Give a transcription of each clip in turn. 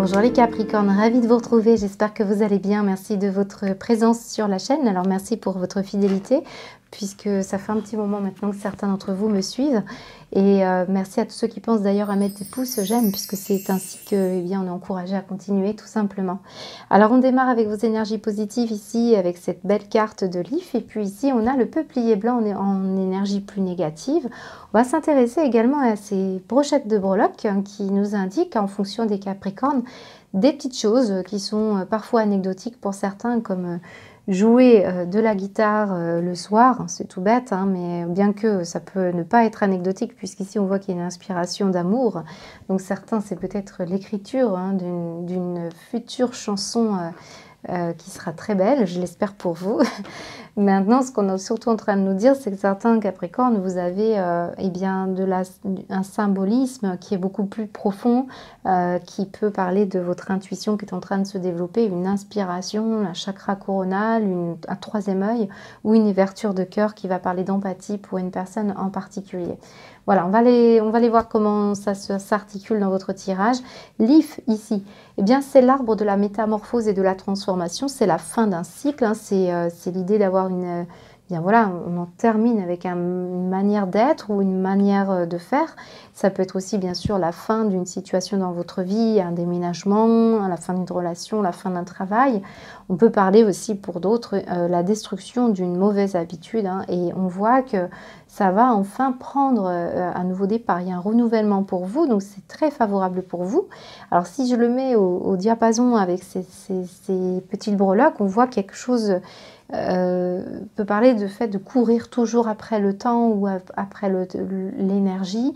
Bonjour les Capricornes, ravie de vous retrouver, j'espère que vous allez bien, merci de votre présence sur la chaîne, alors merci pour votre fidélité, puisque ça fait un petit moment maintenant que certains d'entre vous me suivent, et merci à tous ceux qui pensent d'ailleurs à mettre des pouces j'aime, puisque c'est ainsi que, eh bien, on est encouragé à continuer tout simplement. Alors on démarre avec vos énergies positives ici, avec cette belle carte de Leaf, et puis ici on a le peuplier blanc en énergie plus négative. On va s'intéresser également à ces brochettes de breloques qui nous indiquent, en fonction des Capricornes, des petites choses qui sont parfois anecdotiques pour certains, comme jouer de la guitare le soir. C'est tout bête, hein, mais bien que ça peut ne pas être anecdotique, puisqu'ici on voit qu'il y a une inspiration d'amour. Donc certains, c'est peut-être l'écriture d'une future chanson qui sera très belle, je l'espère pour vous. Maintenant, ce qu'on est surtout en train de nous dire, c'est que certains Capricornes, vous avez eh bien, un symbolisme qui est beaucoup plus profond, qui peut parler de votre intuition qui est en train de se développer, une inspiration, un chakra coronal, un troisième œil ou une ouverture de cœur qui va parler d'empathie pour une personne en particulier. Voilà, on va aller voir comment ça s'articule dans votre tirage. Leaf, ici, eh bien, c'est l'arbre de la métamorphose et de la transformation. C'est la fin d'un cycle. Hein, c'est l'idée d'avoir une... bien voilà, on en termine avec une manière d'être ou une manière de faire. Ça peut être aussi, bien sûr, la fin d'une situation dans votre vie, un déménagement, la fin d'une relation, la fin d'un travail. On peut parler aussi, pour d'autres, la destruction d'une mauvaise habitude. Hein, et on voit que ça va enfin prendre un nouveau départ. Il y a un renouvellement pour vous, donc c'est très favorable pour vous. Alors si je le mets au diapason avec ces petites breloques, on voit quelque chose peut parler de fait de courir toujours après le temps ou après l'énergie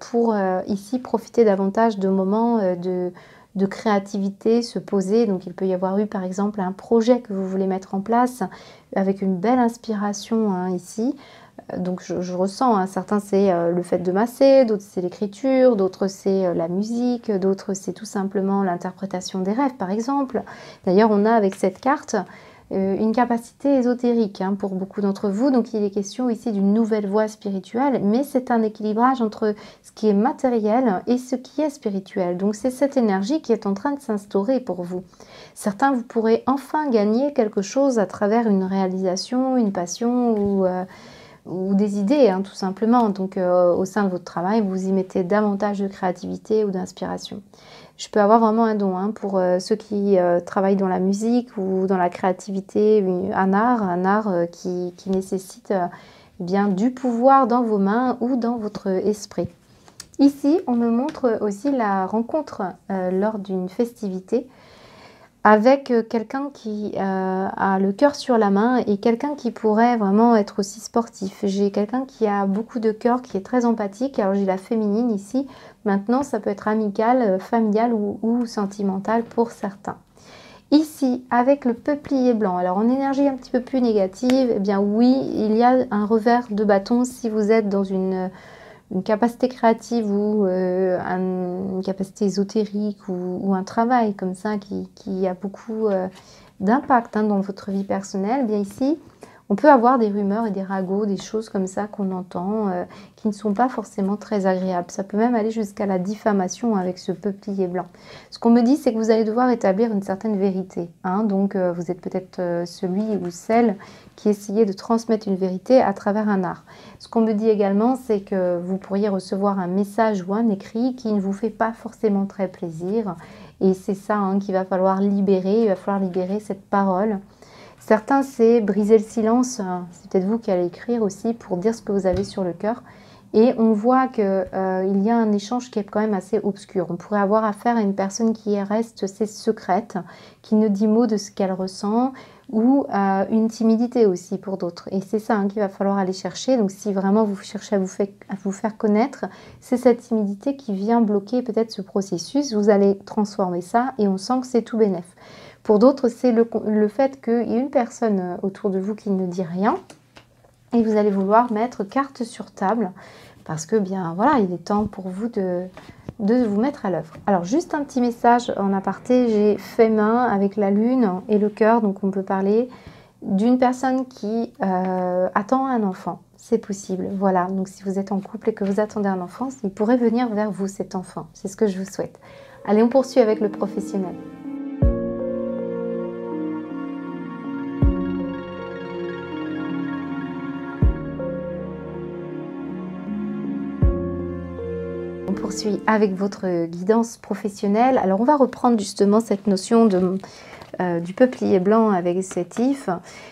pour ici profiter davantage de moments de créativité, se poser. Donc il peut y avoir eu par exemple un projet que vous voulez mettre en place avec une belle inspiration hein, ici. Donc je ressens, hein, certains c'est le fait de masser, d'autres c'est l'écriture, d'autres c'est la musique, d'autres c'est tout simplement l'interprétation des rêves par exemple. D'ailleurs on a avec cette carte une capacité ésotérique hein, pour beaucoup d'entre vous, donc il est question ici d'une nouvelle voie spirituelle, mais c'est un équilibrage entre ce qui est matériel et ce qui est spirituel. Donc c'est cette énergie qui est en train de s'instaurer pour vous. Certains, vous pourrez enfin gagner quelque chose à travers une réalisation, une passion ou des idées, hein, tout simplement. Donc, au sein de votre travail, vous y mettez davantage de créativité ou d'inspiration. Je peux avoir vraiment un don hein, pour ceux qui travaillent dans la musique ou dans la créativité, un art qui nécessite bien du pouvoir dans vos mains ou dans votre esprit. Ici, on me montre aussi la rencontre lors d'une festivité avec quelqu'un qui a le cœur sur la main et quelqu'un qui pourrait vraiment être aussi sportif. J'ai quelqu'un qui a beaucoup de cœur, qui est très empathique. Alors j'ai la féminine ici. Maintenant, ça peut être amical, familial ou sentimental pour certains. Ici, avec le peuplier blanc, alors en énergie un petit peu plus négative, eh bien oui, il y a un revers de bâton si vous êtes dans une capacité créative ou une capacité ésotérique ou un travail comme ça qui a beaucoup d'impact hein, dans votre vie personnelle, eh bien ici, on peut avoir des rumeurs et des ragots, des choses comme ça qu'on entend qui ne sont pas forcément très agréables. Ça peut même aller jusqu'à la diffamation avec ce peuplier blanc. Ce qu'on me dit, c'est que vous allez devoir établir une certaine vérité. Hein, donc, vous êtes peut-être celui ou celle qui essayait de transmettre une vérité à travers un art. Ce qu'on me dit également, c'est que vous pourriez recevoir un message ou un écrit qui ne vous fait pas forcément très plaisir. Et c'est ça hein, qu'il va falloir libérer. Il va falloir libérer cette parole. Certains, c'est briser le silence. C'est peut-être vous qui allez écrire aussi pour dire ce que vous avez sur le cœur. Et on voit qu'il y a un échange qui est quand même assez obscur. On pourrait avoir affaire à une personne qui reste assez secrète, qui ne dit mot de ce qu'elle ressent, ou une timidité aussi pour d'autres. Et c'est ça hein, qu'il va falloir aller chercher. Donc si vraiment vous cherchez à vous faire connaître, c'est cette timidité qui vient bloquer peut-être ce processus. Vous allez transformer ça et on sent que c'est tout bénef. Pour d'autres, c'est le fait qu'il y ait une personne autour de vous qui ne dit rien et vous allez vouloir mettre carte sur table parce que bien voilà, il est temps pour vous de vous mettre à l'œuvre. Alors juste un petit message en aparté, j'ai fait main avec la lune et le cœur, donc on peut parler d'une personne qui attend un enfant. C'est possible, voilà. Donc si vous êtes en couple et que vous attendez un enfant, il pourrait venir vers vous cet enfant. C'est ce que je vous souhaite. Allez, on poursuit avec le professionnel. On poursuit avec votre guidance professionnelle. Alors, on va reprendre justement cette notion du peuplier blanc avec cet if.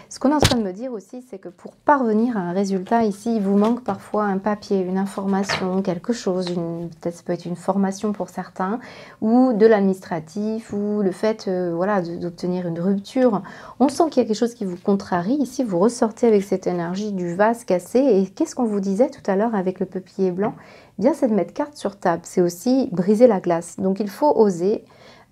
Ce qu'on est en train de me dire aussi, c'est que pour parvenir à un résultat ici, il vous manque parfois un papier, une information, quelque chose, peut-être ça peut être une formation pour certains, ou de l'administratif, ou le fait voilà, d'obtenir une rupture. On sent qu'il y a quelque chose qui vous contrarie. Ici, vous ressortez avec cette énergie du vase cassé. Et qu'est-ce qu'on vous disait tout à l'heure avec le peuplier blanc? Eh bien, c'est de mettre carte sur table. C'est aussi briser la glace. Donc, il faut oser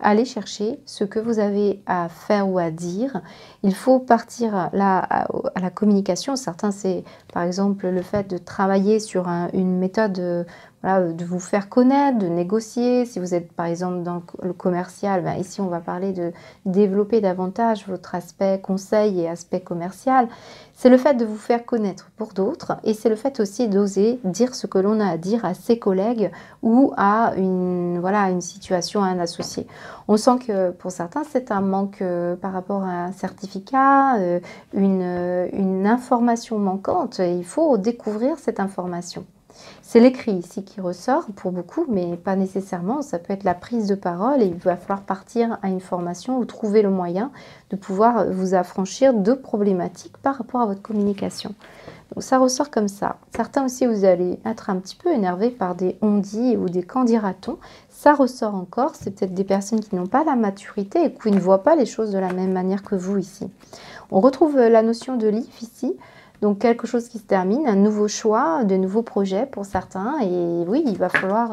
aller chercher ce que vous avez à faire ou à dire. Il faut partir là à la communication. Certains, c'est par exemple le fait de travailler sur une méthode voilà, de vous faire connaître, de négocier. Si vous êtes par exemple dans le commercial, ben ici on va parler de développer davantage votre aspect conseil et aspect commercial. C'est le fait de vous faire connaître pour d'autres et c'est le fait aussi d'oser dire ce que l'on a à dire à ses collègues ou à voilà, une situation, à un associé. On sent que pour certains, c'est un manque par rapport à un certificat, une information manquante. Et il faut découvrir cette information. C'est l'écrit ici qui ressort pour beaucoup, mais pas nécessairement. Ça peut être la prise de parole et il va falloir partir à une formation ou trouver le moyen de pouvoir vous affranchir de problématiques par rapport à votre communication. Donc ça ressort comme ça. Certains aussi, vous allez être un petit peu énervés par des on-dit ou des qu'en dira-t-on. Ça ressort encore. C'est peut-être des personnes qui n'ont pas la maturité et qui ne voient pas les choses de la même manière que vous ici. On retrouve la notion de l'if ici. Donc quelque chose qui se termine, un nouveau choix, de nouveaux projets pour certains. Et oui, il va falloir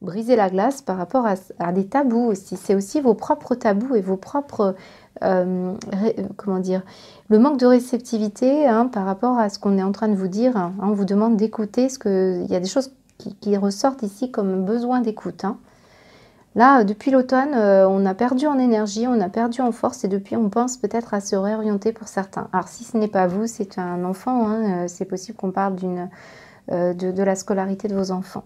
briser la glace par rapport à des tabous aussi. C'est aussi vos propres tabous et vos propres, comment dire, le manque de réceptivité hein, par rapport à ce qu'on est en train de vous dire. Hein. On vous demande d'écouter, il y a des choses qui ressortent ici comme besoin d'écoute. Hein. Là, depuis l'automne, on a perdu en énergie, on a perdu en force et depuis, on pense peut-être à se réorienter pour certains. Alors, si ce n'est pas vous, c'est un enfant, hein, c'est possible qu'on parle de la scolarité de vos enfants.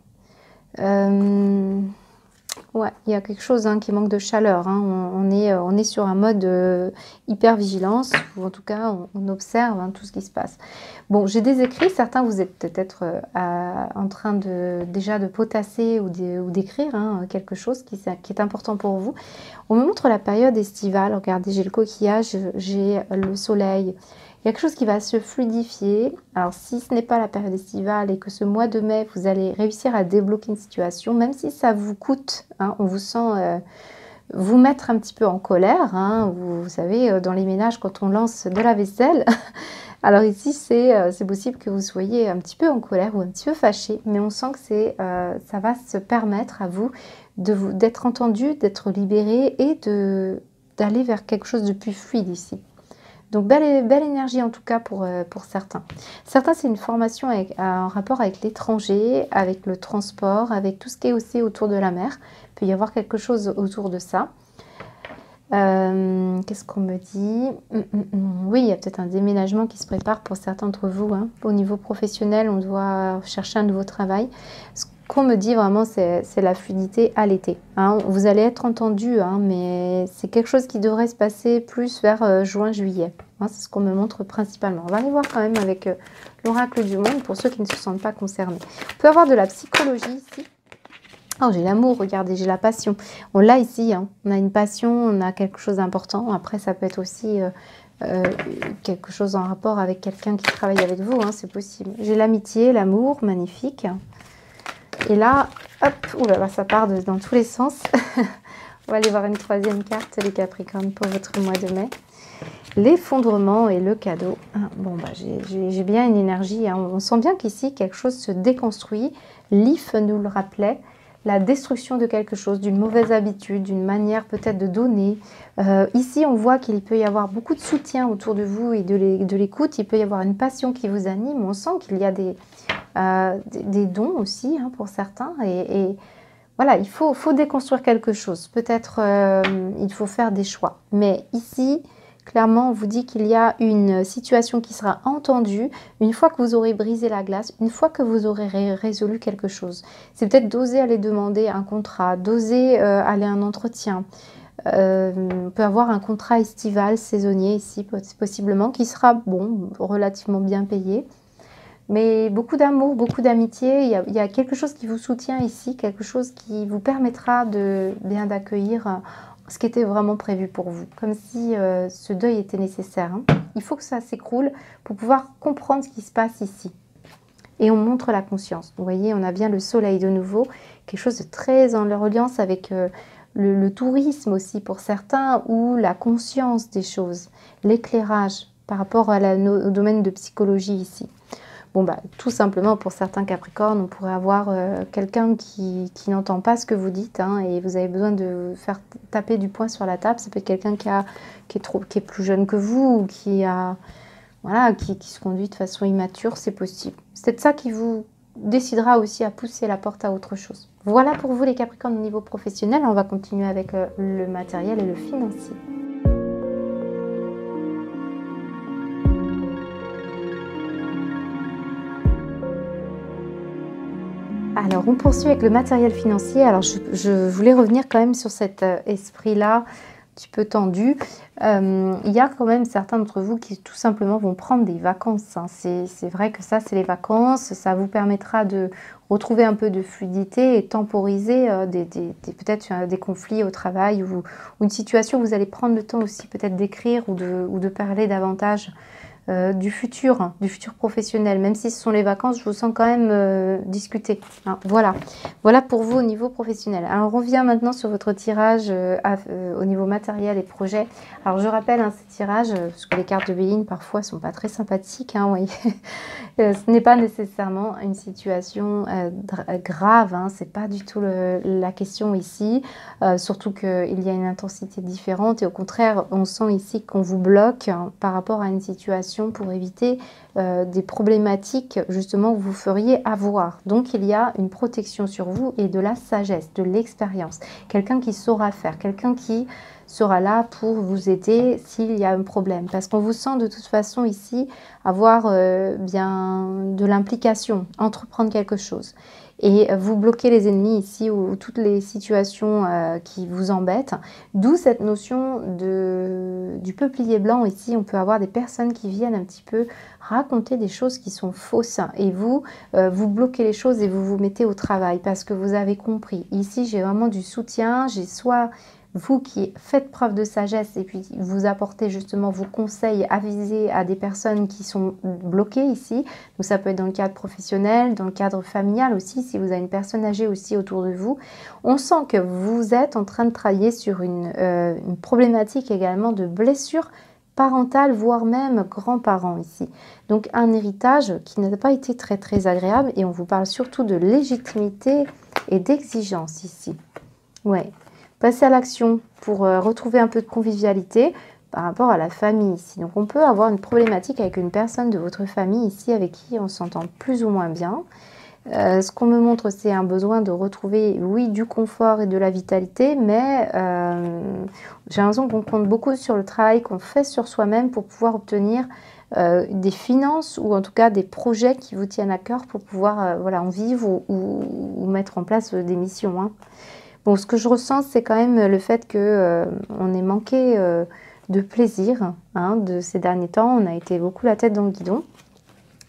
Ouais, il y a quelque chose hein, qui manque de chaleur. Hein. On est sur un mode hyper vigilance, ou en tout cas, on observe hein, tout ce qui se passe. Bon, j'ai des écrits. Certains, vous êtes peut-être en train déjà de potasser ou d'écrire hein, quelque chose qui est important pour vous. On me montre la période estivale. Regardez, j'ai le coquillage, j'ai le soleil. Il y a quelque chose qui va se fluidifier. Alors, si ce n'est pas la période estivale et que ce mois de mai, vous allez réussir à débloquer une situation, même si ça vous coûte, hein, on vous sent vous mettre un petit peu en colère. Hein, vous savez, dans les ménages, quand on lance de la vaisselle, alors ici, c'est possible que vous soyez un petit peu en colère ou un petit peu fâché, mais on sent que ça va se permettre à vous d'être entendu, d'être libéré et d'aller vers quelque chose de plus fluide ici. Donc, belle énergie en tout cas pour certains. Certains, c'est une formation en rapport avec l'étranger, avec le transport, avec tout ce qui est aussi autour de la mer. Il peut y avoir quelque chose autour de ça. Qu'est-ce qu'on me dit? Oui, il y a peut-être un déménagement qui se prépare pour certains d'entre vous. Hein. Au niveau professionnel, on doit chercher un nouveau travail. Ce qu'on me dit vraiment, c'est la fluidité à l'été. Hein. Vous allez être entendu, hein, mais c'est quelque chose qui devrait se passer plus vers juin-juillet. Hein, c'est ce qu'on me montre principalement. On va aller voir quand même avec l'oracle du monde pour ceux qui ne se sentent pas concernés. On peut avoir de la psychologie ici. Oh, j'ai l'amour, regardez, j'ai la passion. On l'a ici, hein. On a une passion, on a quelque chose d'important. Après, ça peut être aussi quelque chose en rapport avec quelqu'un qui travaille avec vous, hein, c'est possible. J'ai l'amitié, l'amour, magnifique. Et là, hop, oulala, ça part dans tous les sens. On va aller voir une troisième carte, les Capricornes, pour votre mois de mai. L'effondrement et le cadeau. Bon, bah, j'ai bien une énergie. Hein. On sent bien qu'ici, quelque chose se déconstruit. L'IF nous le rappelait. La destruction de quelque chose, d'une mauvaise habitude, d'une manière peut-être de donner. Ici, on voit qu'il peut y avoir beaucoup de soutien autour de vous et de l'écoute. Il peut y avoir une passion qui vous anime. On sent qu'il y a des dons aussi hein, pour certains. Et voilà, il faut déconstruire quelque chose. Peut-être il faut faire des choix. Mais ici, Clairement, on vous dit qu'il y a une situation qui sera entendue une fois que vous aurez brisé la glace, une fois que vous aurez résolu quelque chose. C'est peut-être d'oser aller demander un contrat, d'oser aller à un entretien. On peut avoir un contrat estival, saisonnier ici, possiblement, qui sera bon, relativement bien payé. Mais beaucoup d'amour, beaucoup d'amitié, il y a quelque chose qui vous soutient ici, quelque chose qui vous permettra de bien d'accueillir ce qui était vraiment prévu pour vous, comme si ce deuil était nécessaire. Hein. Il faut que ça s'écroule pour pouvoir comprendre ce qui se passe ici. Et on montre la conscience. Vous voyez, on a bien le soleil de nouveau, quelque chose de très en reliance avec le tourisme aussi pour certains, ou la conscience des choses, l'éclairage par rapport au domaine de psychologie ici. Bon, bah, tout simplement, pour certains Capricornes, on pourrait avoir quelqu'un qui n'entend pas ce que vous dites, hein, et vous avez besoin de faire taper du poing sur la table. Ça peut être quelqu'un qui est plus jeune que vous, ou qui se conduit de façon immature, c'est possible. C'est peut-être ça qui vous décidera aussi à pousser la porte à autre chose. Voilà pour vous les Capricornes au niveau professionnel. On va continuer avec le matériel et le financier. Alors, on poursuit avec le matériel financier. Alors, je voulais revenir quand même sur cet esprit-là, un petit peu tendu. Il y a quand même certains d'entre vous qui tout simplement vont prendre des vacances. Hein. C'est vrai que ça, c'est les vacances. Ça vous permettra de retrouver un peu de fluidité et temporiser peut-être des conflits au travail, ou une situation où vous allez prendre le temps aussi peut-être d'écrire ou de parler davantage du futur professionnel. Même si ce sont les vacances, je vous sens quand même discuter. Hein, voilà pour vous au niveau professionnel. Alors, on revient maintenant sur votre tirage au niveau matériel et projet. Alors, je rappelle ces tirages, parce que les cartes de Béline parfois sont pas très sympathiques. Hein, oui. Ce n'est pas nécessairement une situation grave. Hein, c'est pas du tout la question ici. Surtout qu'il y a une intensité différente. Et au contraire, on sent ici qu'on vous bloque par rapport à une situation pour éviter des problématiques justement que vous feriez avoir. Donc il y a une protection sur vous et de la sagesse, de l'expérience. Quelqu'un qui saura faire, quelqu'un qui sera là pour vous aider s'il y a un problème. Parce qu'on vous sent de toute façon ici avoir bien de l'implication, entreprendre quelque chose. Et vous bloquez les ennemis ici, ou toutes les situations qui vous embêtent. D'où cette notion du peuplier blanc ici. On peut avoir des personnes qui viennent un petit peu raconter des choses qui sont fausses. Et vous bloquez les choses et vous vous mettez au travail parce que vous avez compris. Ici, j'ai vraiment du soutien. J'ai soit vous qui faites preuve de sagesse et puis vous apportez justement vos conseils avisés à des personnes qui sont bloquées ici. Donc ça peut être dans le cadre professionnel, dans le cadre familial aussi, si vous avez une personne âgée aussi autour de vous. On sent que vous êtes en train de travailler sur une problématique également de blessure parentale, voire même grands-parents ici. Donc un héritage qui n'a pas été très très agréable, et on vous parle surtout de légitimité et d'exigence ici. Ouais. Passer à l'action pour retrouver un peu de convivialité par rapport à la famille ici. Donc on peut avoir une problématique avec une personne de votre famille ici avec qui on s'entend plus ou moins bien. Ce qu'on me montre, c'est un besoin de retrouver, oui, du confort et de la vitalité, mais j'ai l'impression qu'on compte beaucoup sur le travail qu'on fait sur soi-même pour pouvoir obtenir des finances, ou en tout cas des projets qui vous tiennent à cœur pour pouvoir en vivre ou mettre en place des missions. Hein. Bon, ce que je ressens, c'est quand même le fait qu'on ait manqué de plaisir de ces derniers temps. On a été beaucoup la tête dans le guidon.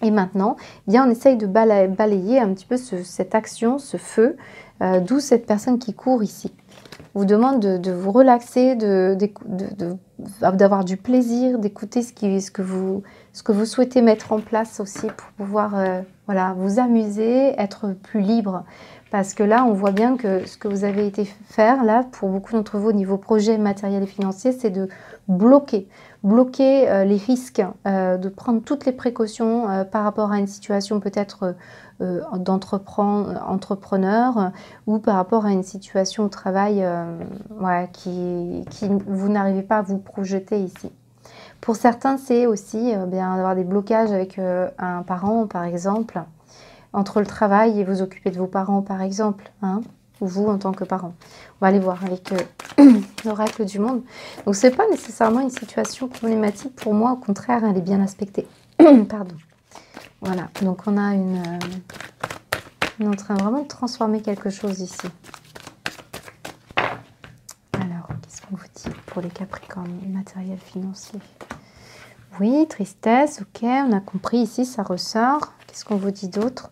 Et maintenant, eh bien, on essaye de balayer un petit peu cette action, ce feu, d'où cette personne qui court ici. On vous demande de vous relaxer, d'avoir du plaisir, d'écouter ce que vous souhaitez mettre en place aussi pour pouvoir vous amuser, être plus libre. Parce que là, on voit bien que ce que vous avez été faire, là, pour beaucoup d'entre vous, au niveau projet matériel et financier, c'est de bloquer les risques, de prendre toutes les précautions par rapport à une situation peut-être d'entrepreneur, ou par rapport à une situation au travail qui vous n'arrivez pas à vous projeter ici. Pour certains, c'est aussi d'avoir des blocages avec un parent, par exemple, entre le travail et vous occuper de vos parents, par exemple. Hein. ou vous en tant que parent. On va aller voir avec l'oracle du monde. Donc, ce n'est pas nécessairement une situation problématique pour moi. Au contraire, elle est bien aspectée. Pardon. Voilà. Donc, on a on est en train vraiment de transformer quelque chose ici. Alors, qu'est-ce qu'on vous dit pour les Capricornes, matériel financier? Oui, tristesse, ok, on a compris ici, ça ressort. Qu'est-ce qu'on vous dit d'autre?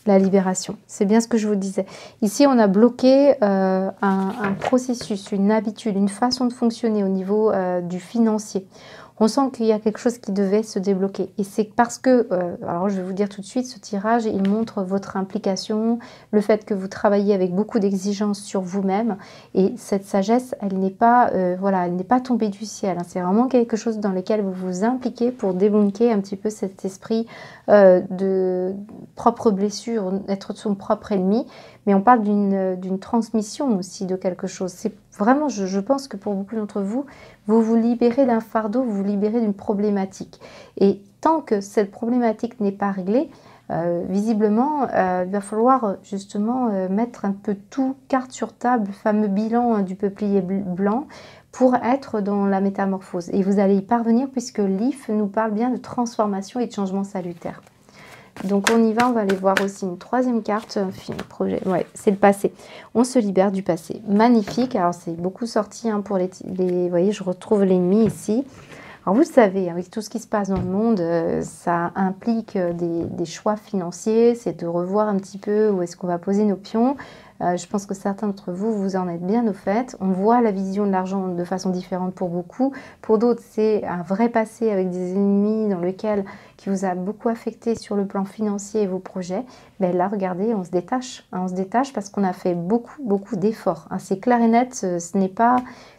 La libération, c'est bien ce que je vous disais. Ici, on a bloqué un processus, une habitude, une façon de fonctionner au niveau du financier. On sent qu'il y a quelque chose qui devait se débloquer. Et c'est parce que, alors je vais vous dire tout de suite, ce tirage, il montre votre implication, le fait que vous travaillez avec beaucoup d'exigences sur vous-même. Et cette sagesse, elle n'est pas, voilà, elle n'est pas tombée du ciel. Hein. C'est vraiment quelque chose dans lequel vous vous impliquez pour débunker un petit peu cet esprit de propre blessure, être son propre ennemi. Mais on parle d'une transmission aussi de quelque chose. C'est vraiment, je pense que pour beaucoup d'entre vous, vous vous libérez d'un fardeau, vous vous libérez d'une problématique. Et tant que cette problématique n'est pas réglée, visiblement, il va falloir justement mettre un peu tout carte sur table, le fameux bilan du peuplier blanc, pour être dans la métamorphose. Et vous allez y parvenir puisque l'IF nous parle bien de transformation et de changement salutaire. Donc on y va, on va aller voir aussi une troisième carte, film, projet, ouais, c'est le passé. On se libère du passé. Magnifique, alors c'est beaucoup sorti hein, pour vous voyez, je retrouve l'ennemi ici. Alors vous le savez, avec tout ce qui se passe dans le monde, ça implique des choix financiers, c'est de revoir un petit peu où est-ce qu'on va poser nos pions. Je pense que certains d'entre vous, vous en êtes bien au fait. On voit la vision de l'argent de façon différente pour beaucoup. Pour d'autres, c'est un vrai passé avec des ennemis qui vous a beaucoup affecté sur le plan financier et vos projets. Ben là, regardez, on se détache. Hein, on se détache parce qu'on a fait beaucoup d'efforts. Hein, c'est clair et net, ce n'est pas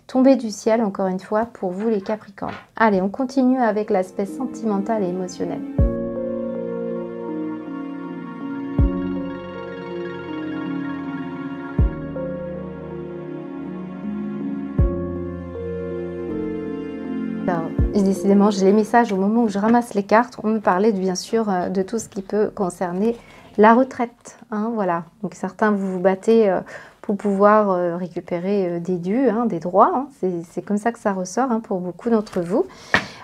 tombé du ciel, encore une fois, pour vous les Capricornes. Allez, on continue avec l'aspect sentimental et émotionnel. Alors, décidément, j'ai les messages au moment où je ramasse les cartes. On me parlait bien sûr de tout ce qui peut concerner la retraite. Hein, voilà. Donc certains, vous vous battez pour pouvoir récupérer des dus, hein, des droits. Hein. C'est comme ça que ça ressort hein, pour beaucoup d'entre vous.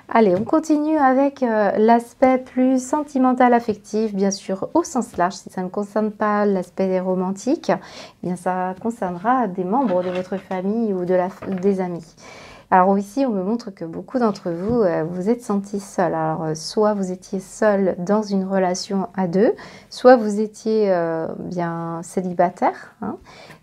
Allez, on continue avec l'aspect plus sentimental, affectif, bien sûr au sens large. Si ça ne concerne pas l'aspect romantique, eh bien ça concernera des membres de votre famille ou des amis. Alors ici, on me montre que beaucoup d'entre vous, vous êtes sentis seuls. Alors, soit vous étiez seul dans une relation à deux, soit vous étiez bien célibataire. Hein,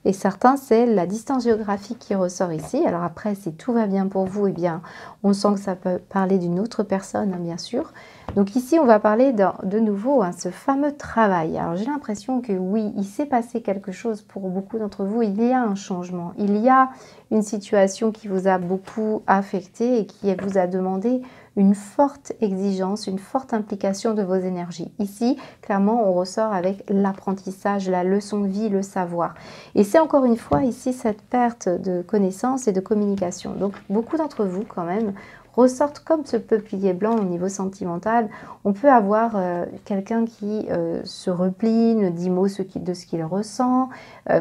et certains, c'est la distance géographique qui ressort ici. Alors après, si tout va bien pour vous, eh bien, on sent que ça peut parler d'une autre personne, hein, bien sûr. Donc ici, on va parler de nouveau, hein, ce fameux travail. Alors j'ai l'impression que oui, il s'est passé quelque chose pour beaucoup d'entre vous. Il y a un changement, il y a une situation qui vous a beaucoup affecté et qui vous a demandé une forte exigence, une forte implication de vos énergies. Ici, clairement, on ressort avec l'apprentissage, la leçon de vie, le savoir. Et c'est encore une fois ici cette perte de connaissances et de communication. Donc beaucoup d'entre vous quand même ressortent comme ce peuplier blanc au niveau sentimental. On peut avoir quelqu'un qui se replie, ne dit mot de ce qu'il ressent.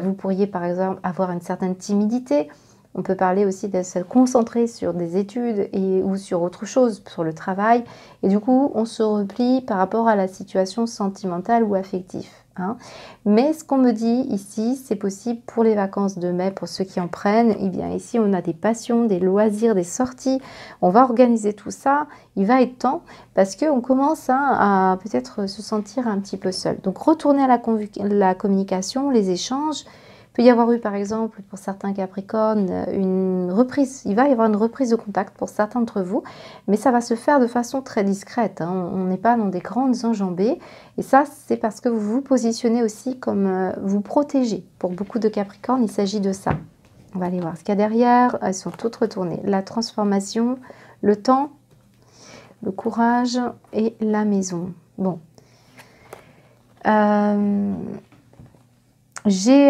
Vous pourriez par exemple avoir une certaine timidité. On peut parler aussi de se concentrer sur des études ou sur autre chose, sur le travail. Et du coup, on se replie par rapport à la situation sentimentale ou affective. Hein. Mais ce qu'on me dit ici, c'est possible pour les vacances de mai, pour ceux qui en prennent. Eh bien, ici, on a des passions, des loisirs, des sorties. On va organiser tout ça. Il va être temps parce qu'on commence hein, à peut-être se sentir un petit peu seul. Donc, retourner à la communication, les échanges. Il peut y avoir eu par exemple pour certains Capricornes une reprise, il va y avoir une reprise de contact pour certains d'entre vous, mais ça va se faire de façon très discrète, hein. On n'est pas dans des grandes enjambées et ça c'est parce que vous vous positionnez aussi comme vous protégez. Pour beaucoup de Capricornes, il s'agit de ça. On va aller voir ce qu'il y a derrière, elles sont toutes retournées. La transformation, le temps, le courage et la maison. Bon. J'ai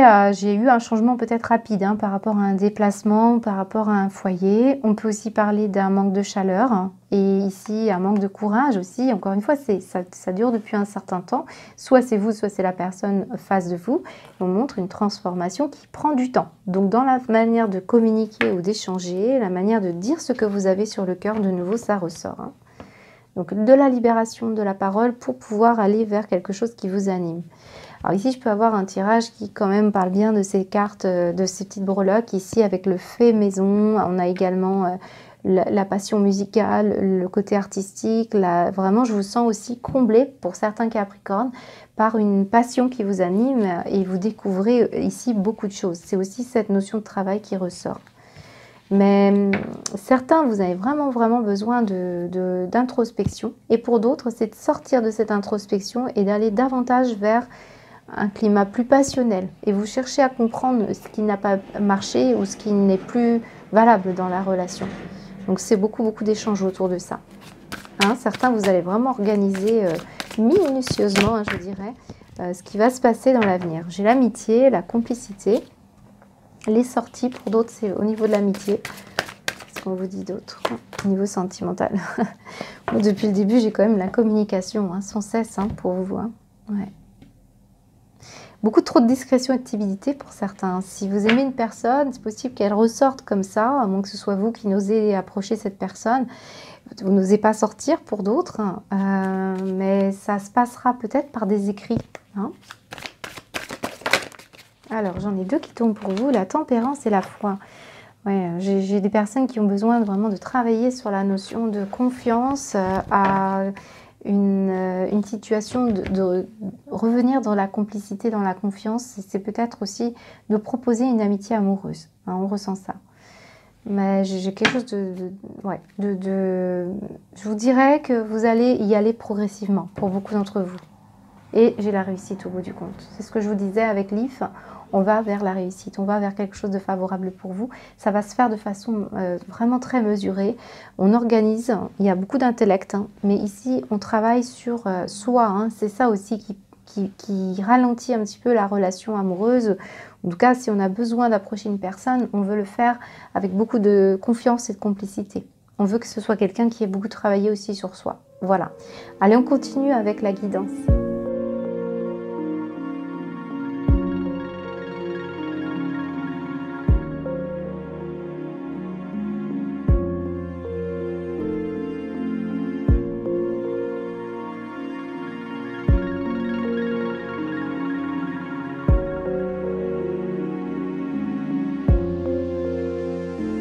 eu un changement peut-être rapide, hein, par rapport à un déplacement, par rapport à un foyer. On peut aussi parler d'un manque de chaleur, hein, et ici un manque de courage aussi. Encore une fois, ça dure depuis un certain temps. Soit c'est vous, soit c'est la personne face de vous. On montre une transformation qui prend du temps. Donc dans la manière de communiquer ou d'échanger, la manière de dire ce que vous avez sur le cœur, de nouveau, ça ressort, hein. Donc de la libération de la parole pour pouvoir aller vers quelque chose qui vous anime. Alors ici, je peux avoir un tirage qui quand même parle bien de ces cartes, de ces petites breloques. Ici, avec le fait maison, on a également la passion musicale, le côté artistique. Vraiment, je vous sens aussi comblé, pour certains Capricornes, par une passion qui vous anime et vous découvrez ici beaucoup de choses. C'est aussi cette notion de travail qui ressort. Mais certains, vous avez vraiment, vraiment besoin d'introspection. Et pour d'autres, c'est de sortir de cette introspection et d'aller davantage vers un climat plus passionnel. Et vous cherchez à comprendre ce qui n'a pas marché ou ce qui n'est plus valable dans la relation. Donc c'est beaucoup, beaucoup d'échanges autour de ça. Hein, certains, vous allez vraiment organiser minutieusement, hein, je dirais, ce qui va se passer dans l'avenir. J'ai l'amitié, la complicité. Les sorties, pour d'autres, c'est au niveau de l'amitié. Qu'est-ce qu'on vous dit d'autre? Au niveau sentimental. Bon, depuis le début, j'ai quand même la communication, hein, sans cesse, hein, pour vous. Hein. Ouais. Beaucoup trop de discrétion et de timidité pour certains. Si vous aimez une personne, c'est possible qu'elle ressorte comme ça, à moins que ce soit vous qui n'osez approcher cette personne. Vous n'osez pas sortir pour d'autres, mais ça se passera peut-être par des écrits. Hein. Alors, j'en ai deux qui tombent pour vous, la tempérance et la foi. Ouais, j'ai des personnes qui ont besoin vraiment de travailler sur la notion de confiance, à une situation de revenir dans la complicité, dans la confiance. C'est peut-être aussi de proposer une amitié amoureuse. Hein, on ressent ça. Mais j'ai quelque chose je vous dirais que vous allez y aller progressivement pour beaucoup d'entre vous. Et j'ai la réussite au bout du compte. C'est ce que je vous disais avec l'IF. On va vers la réussite, on va vers quelque chose de favorable pour vous. Ça va se faire de façon vraiment très mesurée. On organise, il y a beaucoup d'intellect, hein, mais ici, on travaille sur soi. Hein, c'est ça aussi qui ralentit un petit peu la relation amoureuse. En tout cas, si on a besoin d'approcher une personne, on veut le faire avec beaucoup de confiance et de complicité. On veut que ce soit quelqu'un qui ait beaucoup travaillé aussi sur soi. Voilà. Allez, on continue avec la guidance.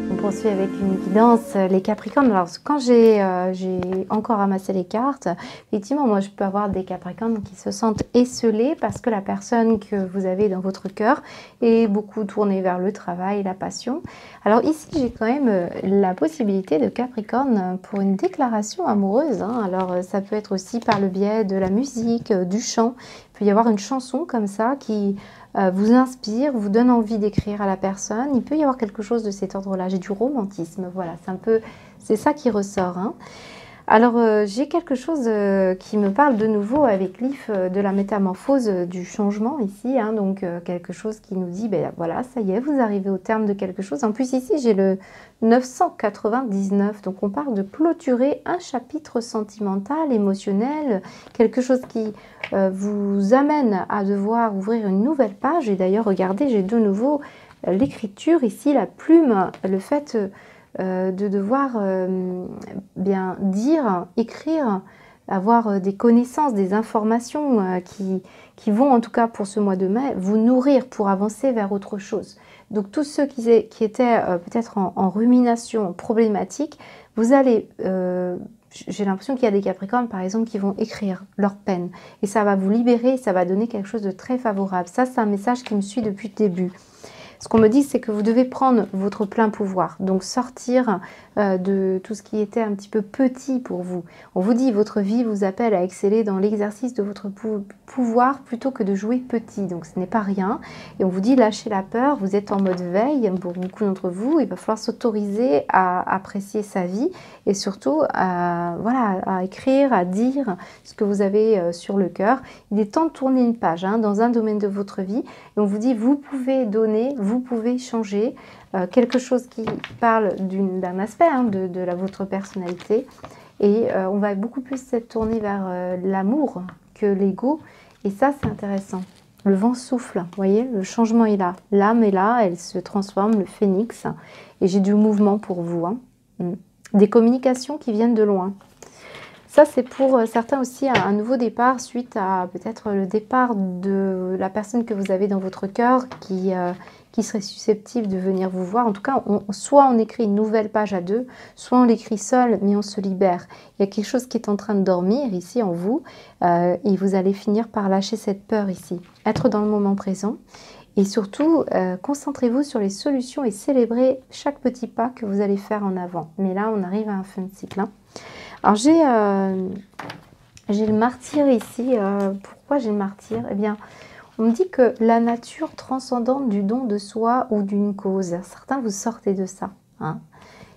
On poursuit avec une guidance, les Capricornes. Alors, quand j'ai encore ramassé les cartes, effectivement, moi, je peux avoir des Capricornes qui se sentent esseulés parce que la personne que vous avez dans votre cœur est beaucoup tournée vers le travail, la passion. Alors ici, j'ai quand même la possibilité de Capricorne pour une déclaration amoureuse. Hein. Alors, ça peut être aussi par le biais de la musique, du chant. Il peut y avoir une chanson comme ça qui vous inspire, vous donne envie d'écrire à la personne. Il peut y avoir quelque chose de cet ordre-là. J'ai du romantisme, voilà, c'est ça qui ressort. Hein. Alors, j'ai quelque chose qui me parle de nouveau avec l'IF de la métamorphose, du changement ici. Hein, donc, quelque chose qui nous dit, ben voilà, ça y est, vous arrivez au terme de quelque chose. En plus, ici, j'ai le 999. Donc, on parle de clôturer un chapitre sentimental, émotionnel, quelque chose qui vous amène à devoir ouvrir une nouvelle page. Et d'ailleurs, regardez, j'ai de nouveau l'écriture ici, la plume, le fait de devoir bien dire, écrire, avoir des connaissances, des informations qui vont, en tout cas pour ce mois de mai, vous nourrir pour avancer vers autre chose. Donc tous ceux qui étaient peut-être en rumination, en problématique, vous allez... j'ai l'impression qu'il y a des Capricornes, par exemple, qui vont écrire leur peine. Et ça va vous libérer, ça va donner quelque chose de très favorable. Ça, c'est un message qui me suit depuis le début. Ce qu'on me dit, c'est que vous devez prendre votre plein pouvoir, donc sortir de tout ce qui était un petit peu petit pour vous. On vous dit, votre vie vous appelle à exceller dans l'exercice de votre pouvoir plutôt que de jouer petit, donc ce n'est pas rien. Et on vous dit, lâchez la peur, vous êtes en mode veille, pour beaucoup d'entre vous, il va falloir s'autoriser à apprécier sa vie et surtout voilà, à écrire, à dire ce que vous avez sur le cœur. Il est temps de tourner une page dans un domaine de votre vie et on vous dit, vous pouvez donner, vous pouvez changer quelque chose qui parle d'un aspect de votre personnalité et on va beaucoup plus s'être tourné vers l'amour que l'ego et ça c'est intéressant. Le vent souffle, vous voyez, le changement est là, l'âme est là, elle se transforme, le phénix et j'ai du mouvement pour vous, des communications qui viennent de loin. Ça, c'est pour certains aussi un nouveau départ suite à peut-être le départ de la personne que vous avez dans votre cœur qui serait susceptible de venir vous voir. En tout cas, soit on écrit une nouvelle page à deux, soit on l'écrit seul, mais on se libère. Il y a quelque chose qui est en train de dormir ici en vous et vous allez finir par lâcher cette peur ici. Être dans le moment présent et surtout, concentrez-vous sur les solutions et célébrez chaque petit pas que vous allez faire en avant. Mais là, on arrive à un fin de cycle. Alors, j'ai le martyr ici. Pourquoi j'ai le martyr? Eh bien, on me dit que la nature transcendante du don de soi ou d'une cause. Certains, vous sortez de ça.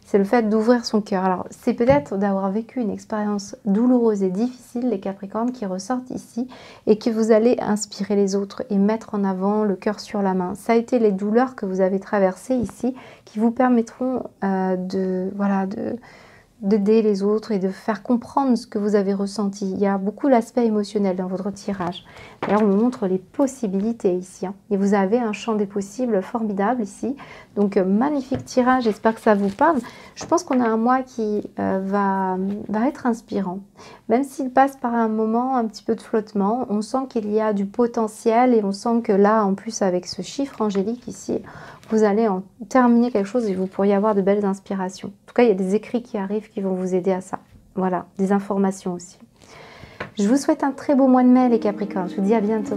C'est le fait d'ouvrir son cœur. Alors, c'est peut-être d'avoir vécu une expérience douloureuse et difficile, les Capricornes, qui ressortent ici et que vous allez inspirer les autres et mettre en avant le cœur sur la main. Ça a été les douleurs que vous avez traversées ici qui vous permettront d'aider les autres et de faire comprendre ce que vous avez ressenti. Il y a beaucoup l'aspect émotionnel dans votre tirage. D'ailleurs, on me montre les possibilités ici. Et vous avez un champ des possibles formidable ici. Donc, magnifique tirage. J'espère que ça vous parle. Je pense qu'on a un mois qui va être inspirant. Même s'il passe par un moment un petit peu de flottement, on sent qu'il y a du potentiel et on sent que là, en plus, avec ce chiffre angélique ici, vous allez en terminer quelque chose et vous pourriez avoir de belles inspirations. En tout cas, il y a des écrits qui arrivent qui vont vous aider à ça. Voilà, des informations aussi. Je vous souhaite un très beau mois de mai, les Capricornes. Je vous dis à bientôt.